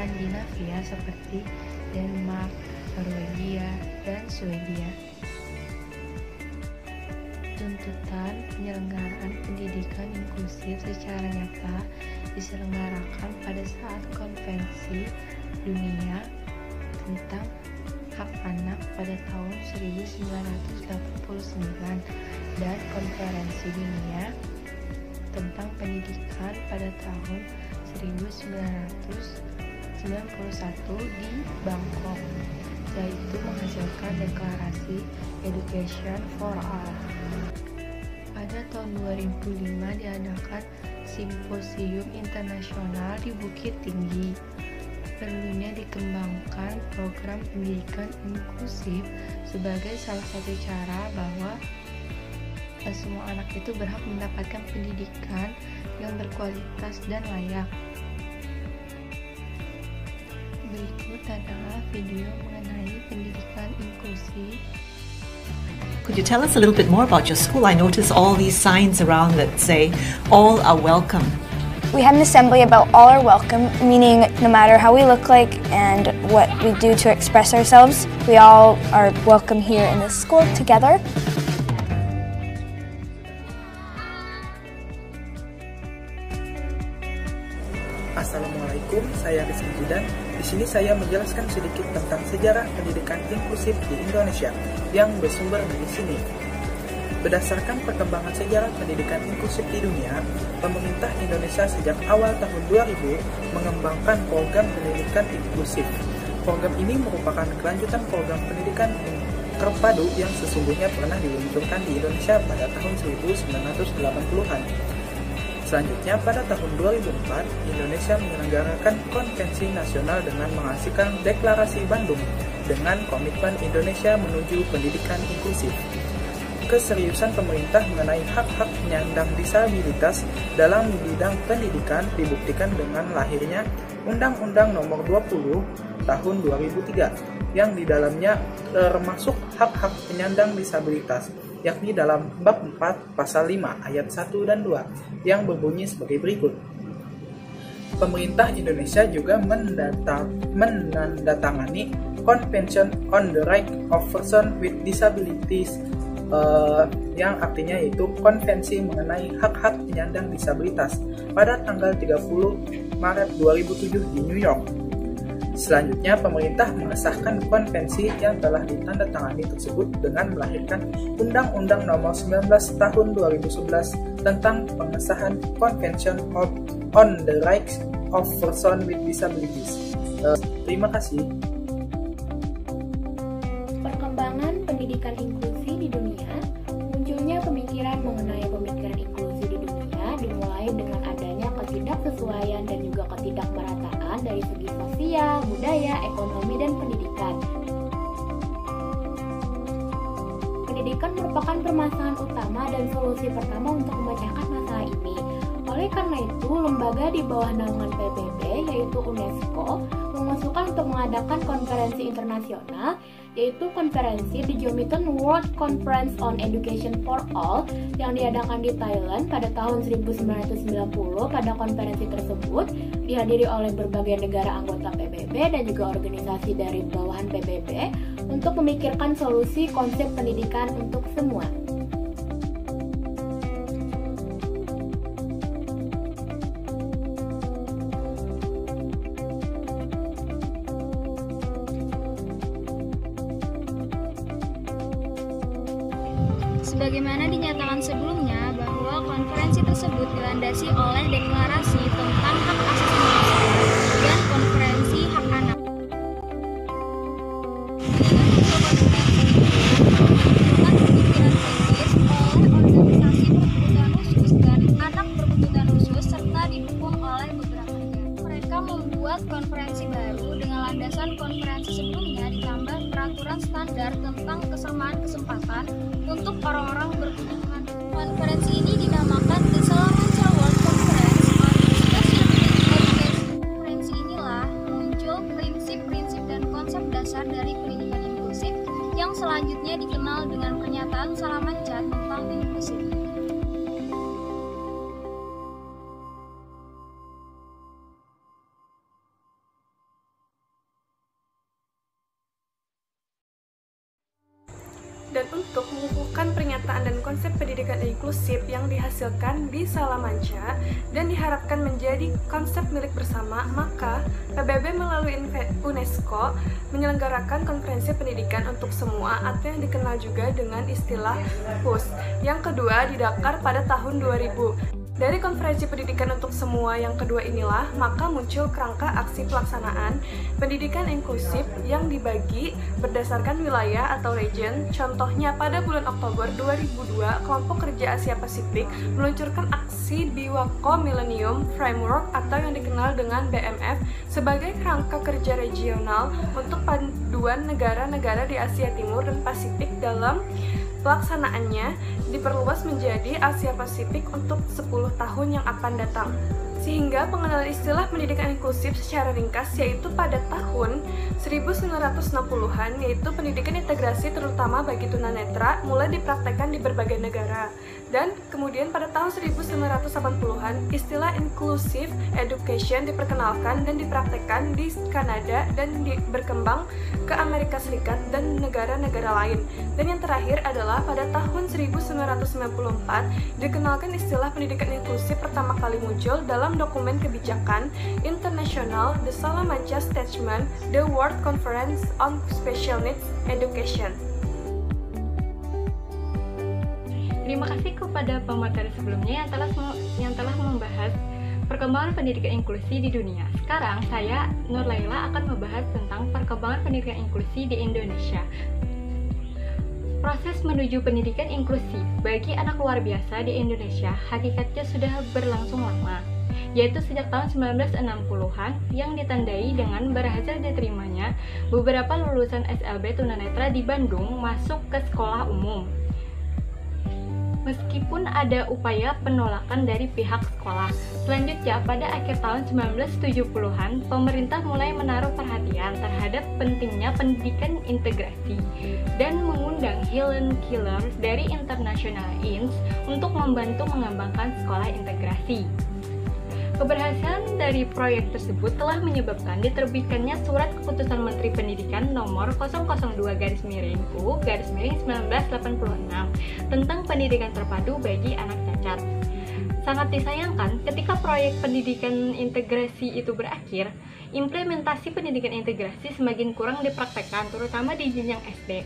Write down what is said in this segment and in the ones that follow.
Skandinavia seperti Denmark, Norwegia, dan Swedia. Tuntutan penyelenggaraan pendidikan inklusif secara nyata diselenggarakan pada saat Konvensi Dunia tentang Hak Anak pada tahun 1989 dan Konferensi Dunia tentang Pendidikan pada tahun 1991 di Bangkok, yaitu menghasilkan deklarasi Education for All. Pada tahun 2005 diadakan Simposium Internasional di Bukit Tinggi. Perlunya dikembangkan program pendidikan inklusif sebagai salah satu cara bahwa semua anak itu berhak mendapatkan pendidikan yang berkualitas dan layak. Berikut adalah video mengenai pendidikan inklusif. Could you tell us a little bit more about your school? I notice all these signs around that say all are welcome. We had an assembly about all are welcome, meaning no matter how we look like and what we do to express ourselves, we all are welcome here in this school together. Assalamualaikum, saya Rizky Jidan. Di sini saya menjelaskan sedikit tentang sejarah pendidikan inklusif di Indonesia yang bersumber dari sini. Berdasarkan perkembangan sejarah pendidikan inklusif di dunia, pemerintah Indonesia sejak awal tahun 2000 mengembangkan program pendidikan inklusif. Program ini merupakan kelanjutan program pendidikan terpadu yang sesungguhnya pernah diluncurkan di Indonesia pada tahun 1980-an. Selanjutnya, pada tahun 2004, Indonesia menyelenggarakan konvensi nasional dengan menghasilkan Deklarasi Bandung dengan komitmen Indonesia menuju pendidikan inklusif. Keseriusan pemerintah mengenai hak-hak penyandang disabilitas dalam bidang pendidikan dibuktikan dengan lahirnya Undang-Undang Nomor 20 Tahun 2003 yang di dalamnya termasuk hak-hak penyandang disabilitas, yakni dalam bab 4 pasal 5 ayat 1 dan 2 yang berbunyi sebagai berikut. Pemerintah Indonesia juga menandatangani Convention on the Rights of Persons with Disabilities yang artinya yaitu konvensi mengenai hak-hak penyandang disabilitas pada tanggal 30 Maret 2007 di New York. Selanjutnya, pemerintah mengesahkan konvensi yang telah ditandatangani tersebut dengan melahirkan Undang-Undang Nomor 19 Tahun 2011 tentang pengesahan Convention on the Rights of Persons with Disabilities. Terima kasih. Perkembangan pendidikan inklusi di dunia. Munculnya pemikiran mengenai pemikiran inklusi di dunia dimulai dengan adanya ketidaksesuaian dan juga ketidakmerataan dari segi sosial, budaya, ekonomi, dan pendidikan. Pendidikan merupakan permasalahan utama dan solusi pertama untuk memecahkan masalah ini. Oleh karena itu, lembaga di bawah naungan PBB yaitu UNESCO mengusulkan untuk mengadakan konferensi internasional yaitu konferensi The Jomtien World Conference on Education for All yang diadakan di Thailand pada tahun 1990. Pada konferensi tersebut dihadiri oleh berbagai negara anggota PBB dan juga organisasi dari bawahan PBB untuk memikirkan solusi konsep pendidikan untuk semua. Sebagaimana dinyatakan sebelumnya bahwa konferensi tersebut dilandasi oleh Deklarasi tentang Hak Asasi Manusia dan Konferensi Hak Anak. Mereka membuat konferensi baru dengan landasan konferensi sebelumnya ditambah peraturan standar tentang kesamaan kesempatan untuk orang-orang berkebutuhan. Konferensi ini dinamakan The Salamanca World Conference on Education. Konferensi inilah muncul prinsip-prinsip dan konsep dasar dari pendidikan inklusif yang selanjutnya dikenal dengan pernyataan Salamanca tentang inklusif. konsep pendidikan inklusif yang dihasilkan di Salamanca dan diharapkan menjadi konsep milik bersama, maka PBB melalui UNESCO menyelenggarakan konferensi pendidikan untuk semua atau yang dikenal juga dengan istilah PUS yang kedua di Dakar pada tahun 2000. Dari konferensi pendidikan untuk semua yang kedua inilah, maka muncul kerangka aksi pelaksanaan pendidikan inklusif yang dibagi berdasarkan wilayah atau region. Contohnya pada bulan Oktober 2002, kelompok kerja Asia Pasifik meluncurkan aksi Biwako Millennium Framework atau yang dikenal dengan BMF sebagai kerangka kerja regional untuk panduan negara-negara di Asia Timur dan Pasifik dalam pelaksanaannya diperluas menjadi Asia Pasifik untuk 10 tahun yang akan datang. Sehingga pengenalan istilah pendidikan inklusif secara ringkas yaitu pada tahun 1960-an yaitu pendidikan integrasi terutama bagi tunanetra mulai dipraktekkan di berbagai negara. Dan kemudian pada tahun 1980-an istilah inclusive education diperkenalkan dan dipraktekkan di Kanada dan berkembang ke Amerika Serikat dan negara-negara lain. Dan yang terakhir adalah pada tahun 1994 dikenalkan istilah pendidikan inklusif pertama kali muncul dalam dokumen kebijakan internasional The Salamanca Statement, The World Conference on Special Needs Education. Terima kasih kepada pemateri sebelumnya yang telah membahas perkembangan pendidikan inklusi di dunia. Sekarang saya, Nur Laila, akan membahas tentang perkembangan pendidikan inklusi di Indonesia. Proses menuju pendidikan inklusi bagi anak luar biasa di Indonesia hakikatnya sudah berlangsung lama, yaitu sejak tahun 1960-an yang ditandai dengan berhasil diterimanya beberapa lulusan SLB tunanetra di Bandung masuk ke sekolah umum. Meskipun ada upaya penolakan dari pihak sekolah. Selanjutnya, pada akhir tahun 1970-an, pemerintah mulai menaruh perhatian terhadap pentingnya pendidikan integrasi dan mengundang Helen Keller dari International INS untuk membantu mengembangkan sekolah integrasi. Keberhasilan dari proyek tersebut telah menyebabkan diterbitkannya Surat Keputusan Menteri Pendidikan Nomor 002-U-1986 tentang pendidikan terpadu bagi anak cacat. Sangat disayangkan ketika proyek pendidikan integrasi itu berakhir, implementasi pendidikan integrasi semakin kurang dipraktekkan, terutama di jenjang SD.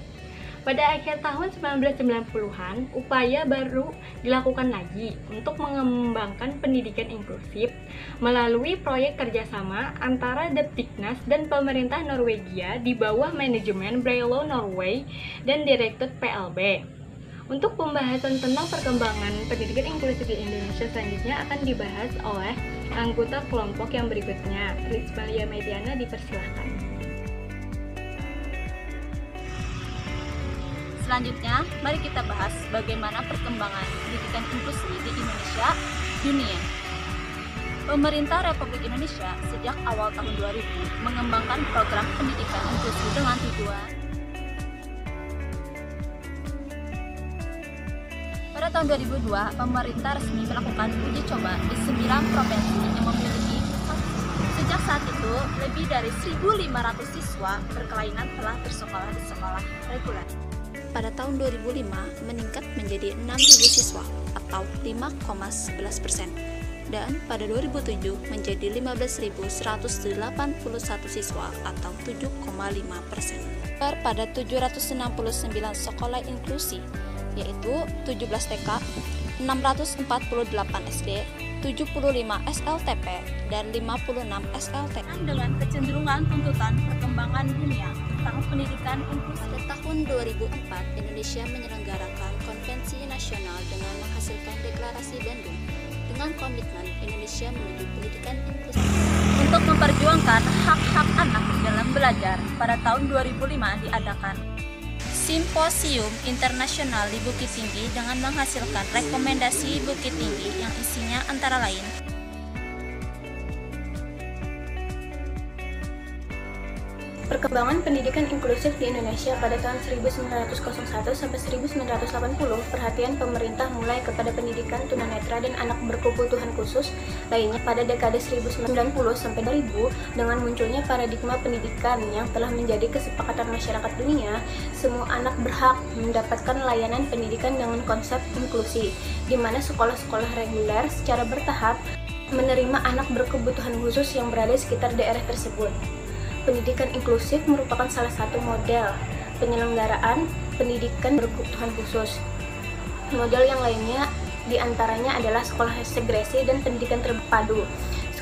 Pada akhir tahun 1990-an, upaya baru dilakukan lagi untuk mengembangkan pendidikan inklusif melalui proyek kerjasama antara Depdiknas dan pemerintah Norwegia di bawah manajemen Braille Norway dan Direktur PLB. Untuk pembahasan tentang perkembangan pendidikan inklusif di Indonesia selanjutnya akan dibahas oleh anggota kelompok yang berikutnya. Rizmalia Mediana, dipersilahkan. Selanjutnya, mari kita bahas bagaimana perkembangan pendidikan inklusi di Indonesia, dunia. Pemerintah Republik Indonesia sejak awal tahun 2000 mengembangkan program pendidikan inklusi dengan tujuan. Pada tahun 2002, pemerintah resmi melakukan uji coba di 9 provinsi yang memiliki. Sejak saat itu, lebih dari 1.500 siswa berkelainan telah bersekolah di sekolah reguler. Pada tahun 2005 meningkat menjadi 6.000 siswa atau 5,11%, dan pada 2007 menjadi 15.181 siswa atau 7,5%. Pada 769 sekolah inklusi, yaitu 17 TK, 648 SD, 75 SLTP, dan 56 SLT. Dengan kecenderungan tuntutan perkembangan dunia tentang pendidikan inklusif. Pada tahun 2004, Indonesia menyelenggarakan konvensi nasional dengan menghasilkan deklarasi Bandung dengan komitmen Indonesia menuju pendidikan inklusif. Untuk memperjuangkan hak-hak anak dalam belajar, pada tahun 2005 diadakan Simposium Internasional di Bukit Tinggi dengan menghasilkan rekomendasi Bukit Tinggi yang isinya antara lain Perkembangan pendidikan inklusif di Indonesia pada tahun 1901 sampai 1980, perhatian pemerintah mulai kepada pendidikan tunanetra dan anak berkebutuhan khusus lainnya pada dekade 1990 sampai 2000 dengan munculnya paradigma pendidikan yang telah menjadi kesepakatan masyarakat dunia, semua anak berhak mendapatkan layanan pendidikan dengan konsep inklusi, di mana sekolah-sekolah reguler secara bertahap menerima anak berkebutuhan khusus yang berada di sekitar daerah tersebut. Pendidikan inklusif merupakan salah satu model penyelenggaraan pendidikan berkebutuhan khusus. Model yang lainnya diantaranya adalah sekolah segresi dan pendidikan terpadu.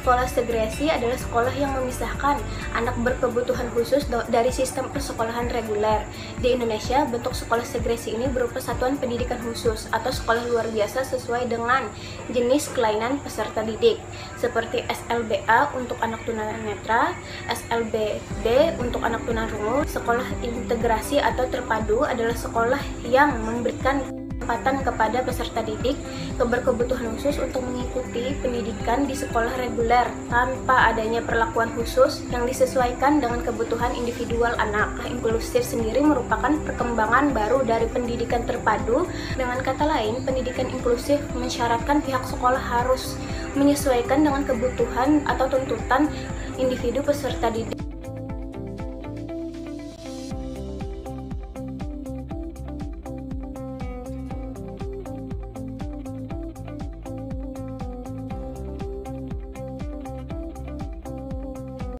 Sekolah segresi adalah sekolah yang memisahkan anak berkebutuhan khusus dari sistem persekolahan reguler. Di Indonesia, bentuk sekolah segresi ini berupa satuan pendidikan khusus atau sekolah luar biasa sesuai dengan jenis kelainan peserta didik, seperti SLBA untuk anak tunanetra, SLBB untuk anak tunarungu. Sekolah integrasi atau terpadu adalah sekolah yang memberikan kesempatan kepada peserta didik berkebutuhan khusus untuk mengikuti pendidikan di sekolah reguler tanpa adanya perlakuan khusus yang disesuaikan dengan kebutuhan individual anak. Inklusif sendiri merupakan perkembangan baru dari pendidikan terpadu. Dengan kata lain, pendidikan inklusif mensyaratkan pihak sekolah harus menyesuaikan dengan kebutuhan atau tuntutan individu peserta didik.